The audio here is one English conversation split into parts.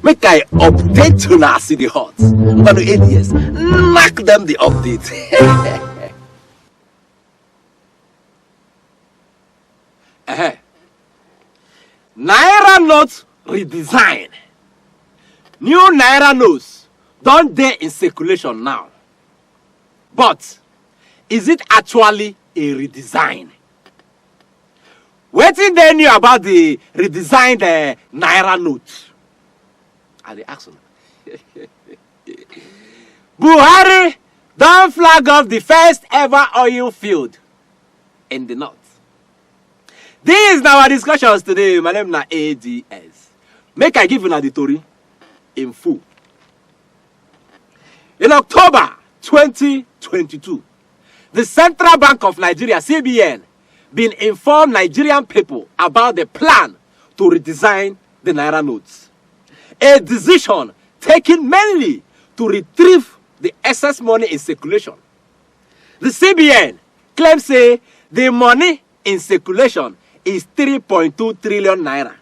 Make I update to now see the hot. But 8 years, knock them the update. Naira note redesign. New Naira notes don't dey in circulation now. But is it actually a redesign? Wetin dey new about the redesigned Naira note? I dey ask una. Buhari don flag off the first ever oil field in the north. This is our discussions today. My name na ADS. Make I give una the story in full. In October 2022, the Central Bank of Nigeria, CBN, been informed Nigerian people about the plan to redesign the Naira notes. A decision taken mainly to retrieve the excess money in circulation. The CBN claims say the money in circulation is 3.2 trillion naira,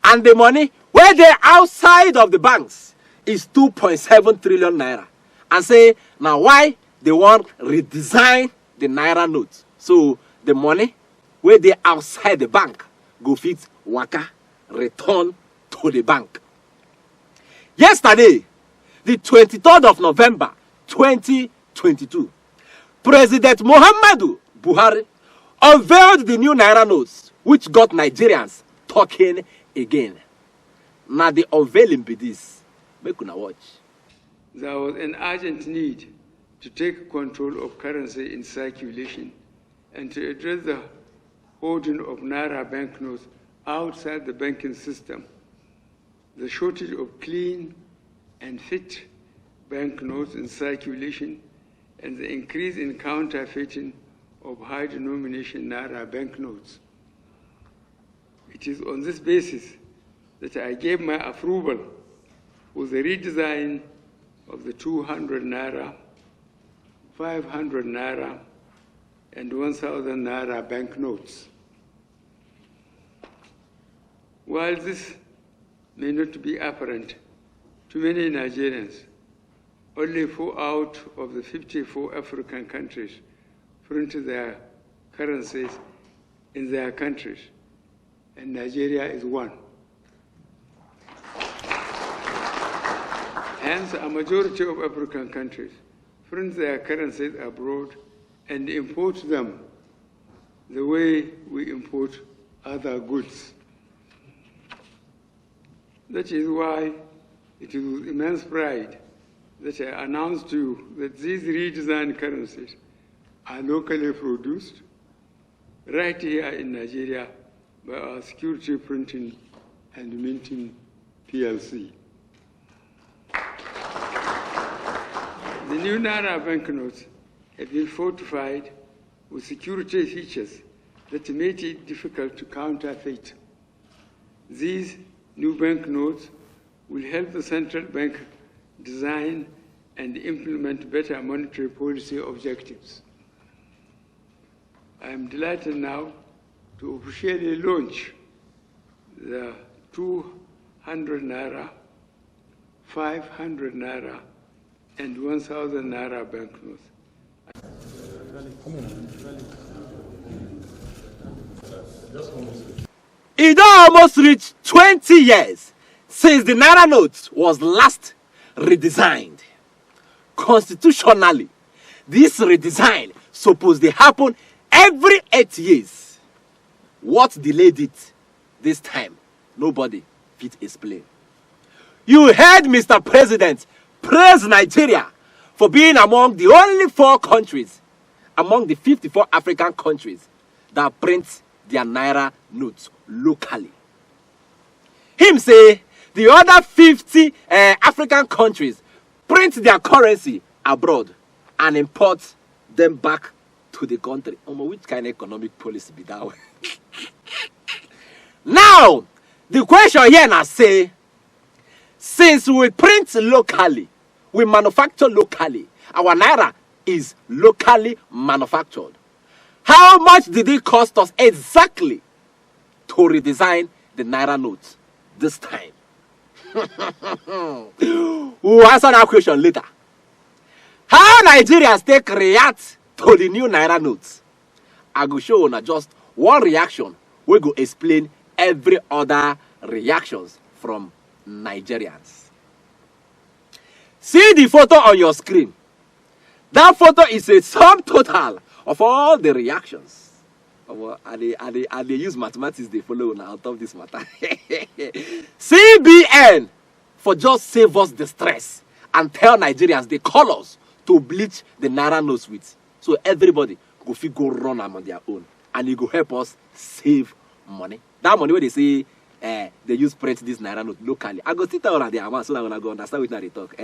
and the money where they outside of the banks is 2.7 trillion naira, and say now why they want redesign the Naira note, so the money where they outside the bank go fit waka return to the bank. Yesterday, the 23rd of November 2022, President Muhammadu Buhari unveiled the new Naira notes, which got Nigerians talking again. Now the unveiling be this. Make una watch. There was an urgent need to take control of currency in circulation and to address the hoarding of Naira banknotes outside the banking system, the shortage of clean and fit banknotes in circulation, and the increase in counterfeiting of high-denomination Naira banknotes. It is on this basis that I gave my approval for the redesign of the 200 Naira, 500 Naira, and 1,000 Naira banknotes. While this may not be apparent to many Nigerians, only 4 out of the 54 African countries print their currencies in their countries, and Nigeria is one. Hence, a majority of African countries print their currencies abroad and import them the way we import other goods. That is why it is with immense pride that I announce to you that these redesigned currencies are locally produced right here in Nigeria by our Security Printing and Minting PLC. The new Naira banknotes have been fortified with security features that made it difficult to counterfeit. These new banknotes will help the central bank design and implement better monetary policy objectives. I am delighted now to officially launch the 200 Naira, 500 Naira, and 1,000 Naira banknotes. It don almost reached 20 years since the Naira note was last redesigned. Constitutionally, this redesign supposed to happen every 8 years. What delayed it this time? Nobody fit explain. You heard Mr. President praise Nigeria for being among the only 4 countries among the 54 African countries that print their Naira notes locally. Him say the other 50 African countries print their currency abroad and import them back to the country. Which kind of economic policy be that way? Now, the question here now say, since we print locally, we manufacture locally, our Naira is locally manufactured, how much did it cost us exactly to redesign the Naira notes this time? We'll answer that question later. How Nigerians take react to the new Naira notes? I go show una just one reaction. We go explain every other reactions from Nigerians. See the photo on your screen. That photo is a sum total of all the reactions. And they use mathematics, they follow now on top of this matter. CBN for just save us the stress and tell Nigerians the colors to bleach the Naira notes with. So everybody go run them on their own. And it go help us save money. That money where they say they use print this Naira note locally. I go still tell them the amount so that when I go understand what they talk.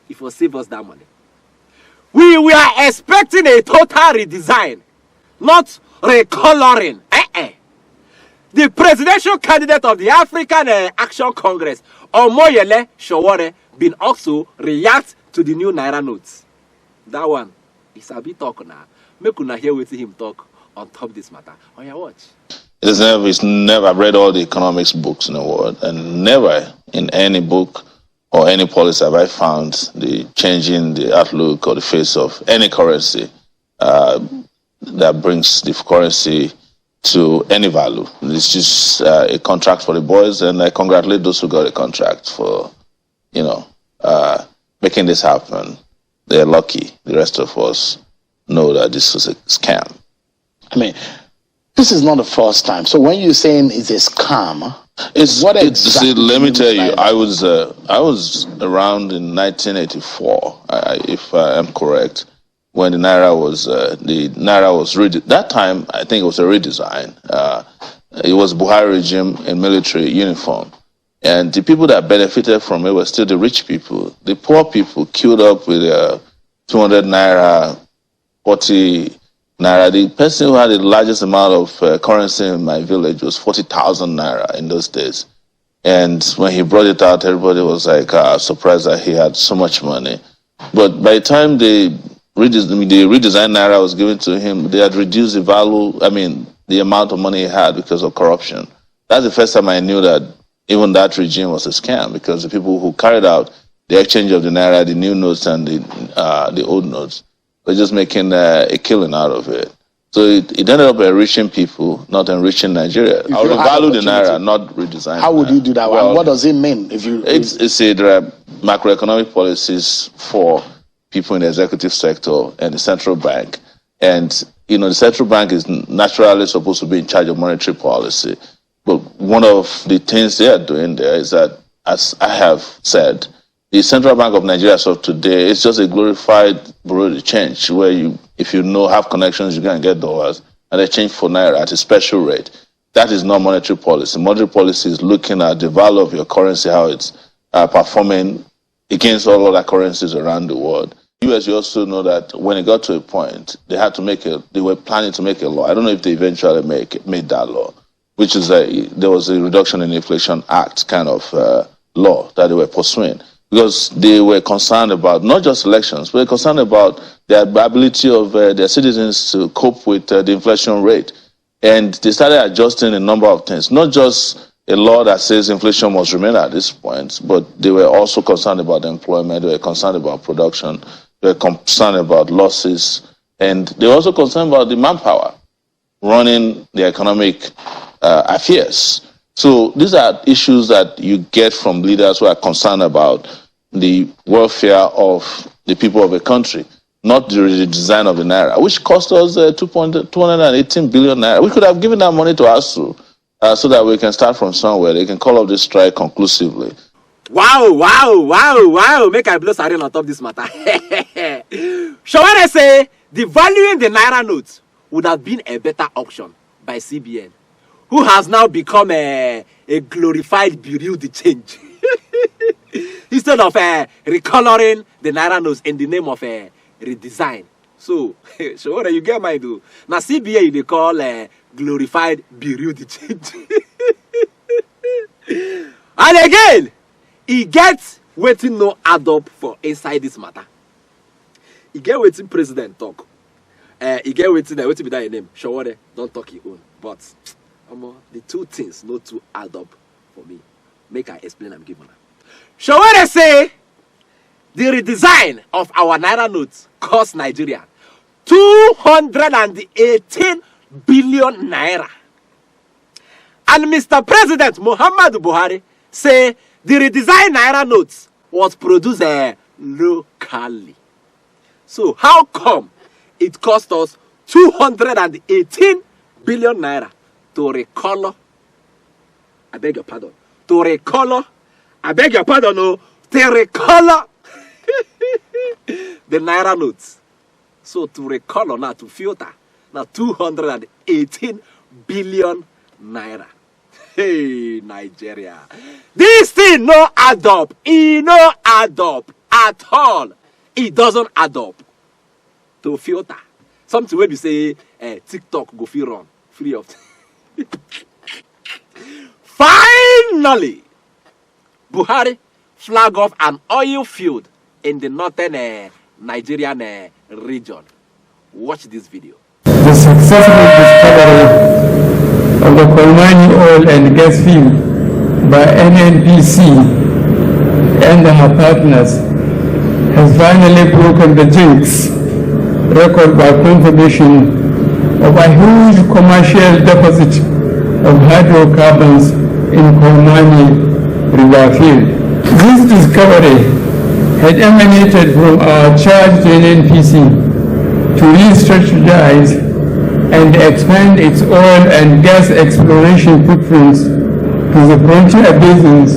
It will save us that money. We were expecting a total redesign, not recoloring. The presidential candidate of the African Action Congress, Omoyele Sowore, been also react to the new Naira notes. That one is a bit talk now. Make una hear with him talk on top this matter. On your watch. It's never I've read all the economics books in the world, and never in any book or any policy have I found the changing the outlook or the face of any currency that brings the currency to any value. It's just a contract for the boys, and I congratulate those who got a contract for, making this happen. They're lucky. The rest of us know that this was a scam. I mean, this is not the first time. So when you're saying it's a scam, see, let me tell you, I was around in 1984, if I am correct, when the Naira was that time. I think it was a redesign. It was Buhari regime in military uniform, and the people that benefited from it were still the rich people. The poor people queued up with 200 Naira, 40 Naira. The person who had the largest amount of currency in my village was 40,000 Naira in those days. And when he brought it out, everybody was like surprised that he had so much money. But by the time the redesigned Naira was given to him, they had reduced the value, the amount of money he had because of corruption. That's the first time I knew that even that regime was a scam, because the people who carried out the exchange of the Naira, the new notes and the old notes, were just making a killing out of it. So it ended up enriching people, not enriching Nigeria. I would value the Naira, not redesign. How would you do that? Well, what does it mean? There are macroeconomic policies for people in the executive sector and the central bank. And, the central bank is naturally supposed to be in charge of monetary policy. But one of the things they are doing there is that, as I have said, the Central Bank of Nigeria of today is just a glorified bureau de change, where if you have connections, you can get dollars, and they change for Naira at a special rate. That is not monetary policy. Monetary policy is looking at the value of your currency, how it's performing against all other currencies around the world. US, you also know that when it got to a point, they were planning to make a law. I don't know if they eventually made that law, which is there was a reduction in inflation act kind of law that they were pursuing, because they were concerned about not just elections, but they're concerned about the ability of their citizens to cope with the inflation rate. And they started adjusting a number of things, not just a law that says inflation must remain at this point, but they were also concerned about employment, they were concerned about production, they were concerned about losses, and they were also concerned about the manpower running the economic affairs. So these are issues that you get from leaders who are concerned about the welfare of the people of a country, not the redesign of the Naira, which cost us 218 billion Naira. We could have given that money to ASU so that we can start from somewhere. They can call off this strike conclusively. Wow. Make I blow siren on top this matter. Sowore say devaluing the Naira notes would have been a better option by CBN, who has now become a glorified bureau de change. Instead of recoloring the Naira notes in the name of a redesign. So, Sowore, you get my do. Now CBN they call glorified bureau de change. And again, he gets waiting no add up for inside this matter. He get waiting president talk. He get waiting be that name. Sowore, don't talk your own. But the two things not to add up for me. Make I explain I'm giving her. Showore say the redesign of our Naira notes cost Nigeria 218 billion Naira. And Mr. President Muhammadu Buhari say the redesigned Naira notes was produced locally. So how come it cost us 218 billion Naira to recolor? I beg your pardon. To recolor. I beg your pardon, no. To recolor the Naira notes. So to recolor now, to filter, now 218 billion Naira. Hey, Nigeria. This thing no add up. It no add up at all. It doesn't add up. To filter. Something where you say TikTok go free run. Free of. Finally, Buhari flag off an oil field in the northern Nigerian region. Watch this video. The successful discovery of the Kolmani oil and gas field by NNPC and her partners has finally broken the jinx record by confirmation of a huge commercial deposit of hydrocarbons in Kolmani river field. This discovery had emanated from our charge to NNPC to re-strategize and expand its oil and gas exploration footprints to the frontier basins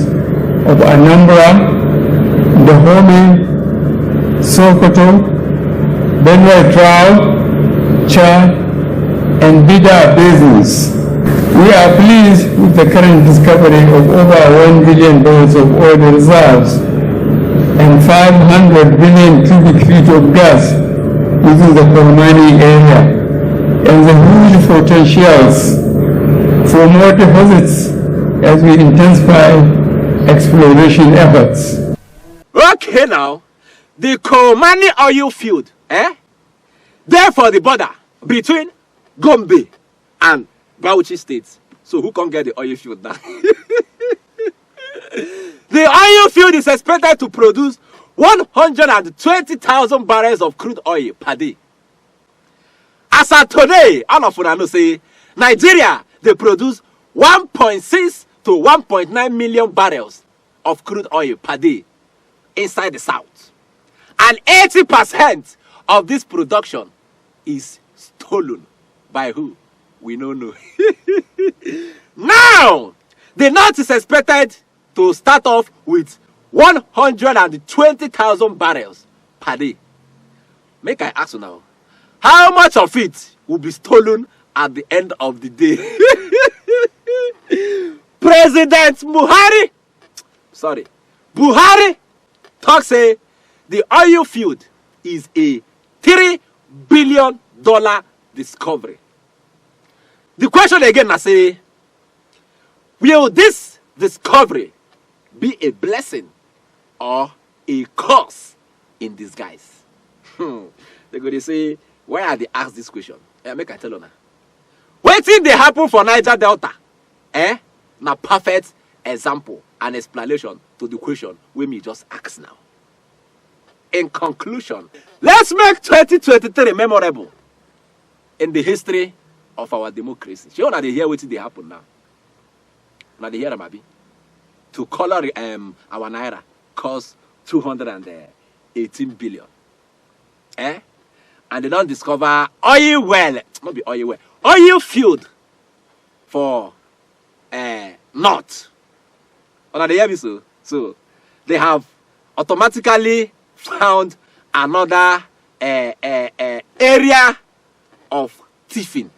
of Anambra, Dahomey, Sokoto, Benue Trial, Chad, and Bida basins. We are pleased with the current discovery of over 1 billion barrels of oil reserves and 500 billion cubic feet of gas within the Kolmani area, and the huge potentials for more deposits as we intensify exploration efforts. Okay now, the Kolmani oil field, there for the border between Gombe and Bauchi states. So who can get the oil field now? The oil field is expected to produce 120,000 barrels of crude oil per day. As of today, all of you know say Nigeria they produce 1.6 to 1.9 million barrels of crude oil per day inside the south, and 80% of this production is stolen by who? We don't know. Now, the north is expected to start off with 120,000 barrels per day. Make I ask you now, how much of it will be stolen at the end of the day? President Buhari talk say the oil field is a $3 billion discovery. The question again I say, will this discovery be a blessing or a curse in disguise? They're going to say, why are they asked this question? Make I tell you now. Wetin dey happen for Niger Delta? Na perfect example and explanation to the question we me just ask now. In conclusion, let's make 2023 memorable in the history of our democracy. You know they hear wetin dey happen now. Now they hear am abi. To color our Naira cost 218 billion. And they don't discover oil well, not be oil well, oil field for north. Now they hear me so. So they have automatically found another area of thieving.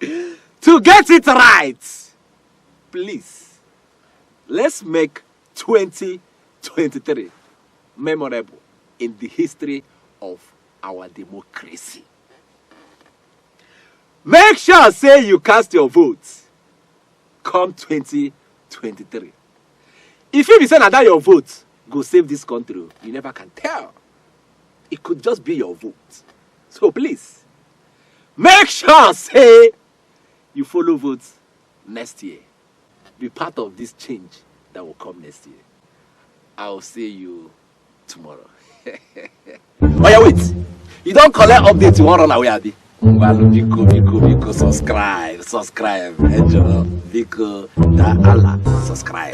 To get it right, please, let's make 2023 memorable in the history of our democracy. Make sure say you cast your votes come 2023. If you be saying that your vote go save this country, you never can tell. It could just be your vote. So please, make sure say you follow votes next year. Be part of this change that will come next year. I'll see you tomorrow. Oh yeah, wait. You don't collect updates, you won't run away, Abi. Well, Biko, subscribe, enjoy, Biko, da Allah, subscribe.